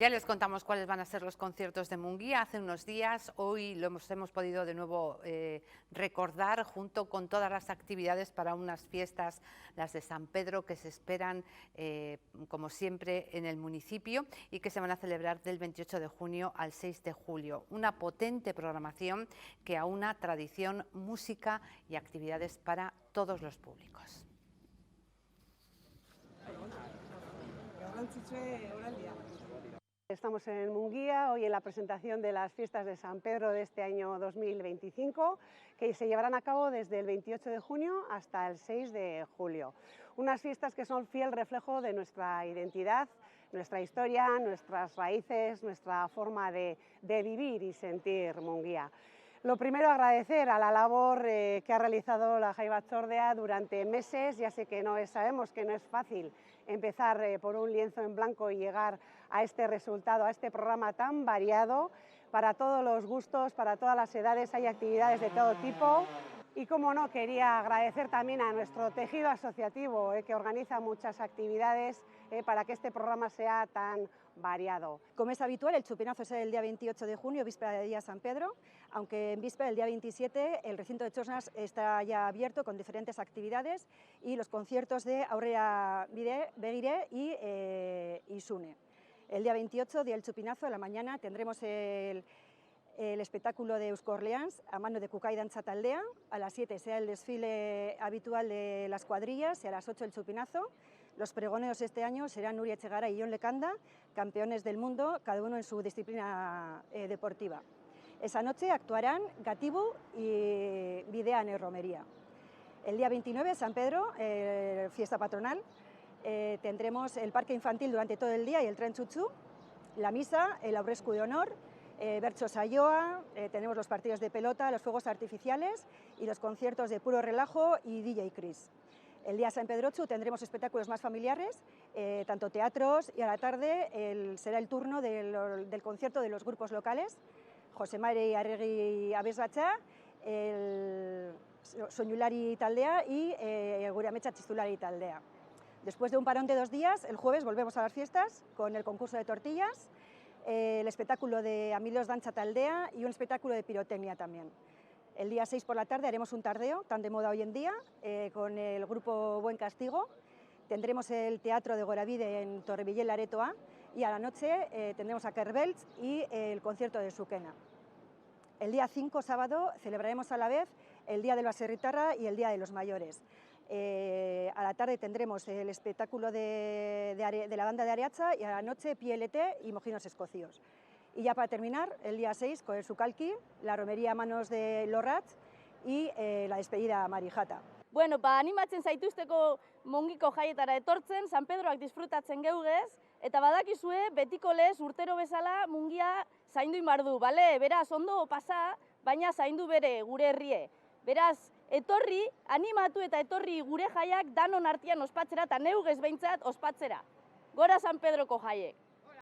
Ya les contamos cuáles van a ser los conciertos de Munguía hace unos días. Hoy lo hemos podido de nuevo recordar junto con todas las actividades para unas fiestas, las de San Pedro, que se esperan como siempre en el municipio y que se van a celebrar del 28 de junio al 6 de julio. Una potente programación que aúna tradición, música y actividades para todos los públicos. Estamos en Munguía, hoy en la presentación de las fiestas de San Pedro de este año 2025, que se llevarán a cabo desde el 28 de junio hasta el 6 de julio. Unas fiestas que son fiel reflejo de nuestra identidad, nuestra historia, nuestras raíces, nuestra forma de vivir y sentir Munguía. Lo primero, agradecer a la labor que ha realizado la Jai Batzordea durante meses. Ya sé que sabemos que no es fácil empezar por un lienzo en blanco y llegar a este resultado, a este programa tan variado, para todos los gustos, para todas las edades, hay actividades de todo tipo. Y como no, quería agradecer también a nuestro tejido asociativo que organiza muchas actividades para que este programa sea tan variado. Como es habitual, el chupinazo es el día 28 de junio, víspera de día San Pedro, aunque en víspera del día 27 el recinto de Txosnas está ya abierto con diferentes actividades y los conciertos de Aurrea Begire y Sune. El día 28, día del chupinazo, a la mañana tendremos el espectáculo de Eusko Orleans a mano de Kukai Dantza Taldea. A las 7 será el desfile habitual de las cuadrillas y a las 8 el chupinazo. Los pregoneos este año serán Nuria Echegara y Jon Lekanda, campeones del mundo, cada uno en su disciplina deportiva. Esa noche actuarán Gatibu y Bidean Romería. El día 29, San Pedro, fiesta patronal, tendremos el parque infantil durante todo el día y el tren chuchu, la misa, el aurresku de honor, Bertso Saioa, tenemos los partidos de pelota, los fuegos artificiales y los conciertos de puro relajo y DJ Chris. El día San Pedrochu tendremos espectáculos más familiares, tanto teatros, y a la tarde será el turno del concierto de los grupos locales, Jose Mari Arregui Abesbatza, el Soñulari Taldea y Gure Ametsa Txistulari Taldea. Después de un parón de 2 días, el jueves volvemos a las fiestas con el concurso de tortillas, el espectáculo de Amilos Dantza Taldea y un espectáculo de pirotecnia también. El día 6 por la tarde haremos un tardeo, tan de moda hoy en día, con el grupo Buen Castigo. Tendremos el teatro de Goravide en Torrevillel Aretoa y a la noche tendremos a Kerbelts y el concierto de Suquena. El día 5, sábado, celebraremos a la vez el Día del Baserritarra y el Día de los Mayores. A la tarde tendremos el espectáculo de la banda de Areatza y a la noche PLT y mojinos escocios. Y ya para terminar, el día 6 con el Sukalki, la romería a manos de Lorratz y la despedida a Marijata. Bueno, animatzen zaituzteko Mungiko jaietara etortzen, San Pedroak disfrutatzen geugez, eta badakizue betiko lez urtero bezala Mungia zaindu inbardu, bale? Beraz, ondo pasa, baina zaindu bere gure herrie. Beraz, etorri, animatu eta etorri gure jaiak danon artean ospatzera eta neugez behintzat ospatzera. Gora San Pedroko jaiek!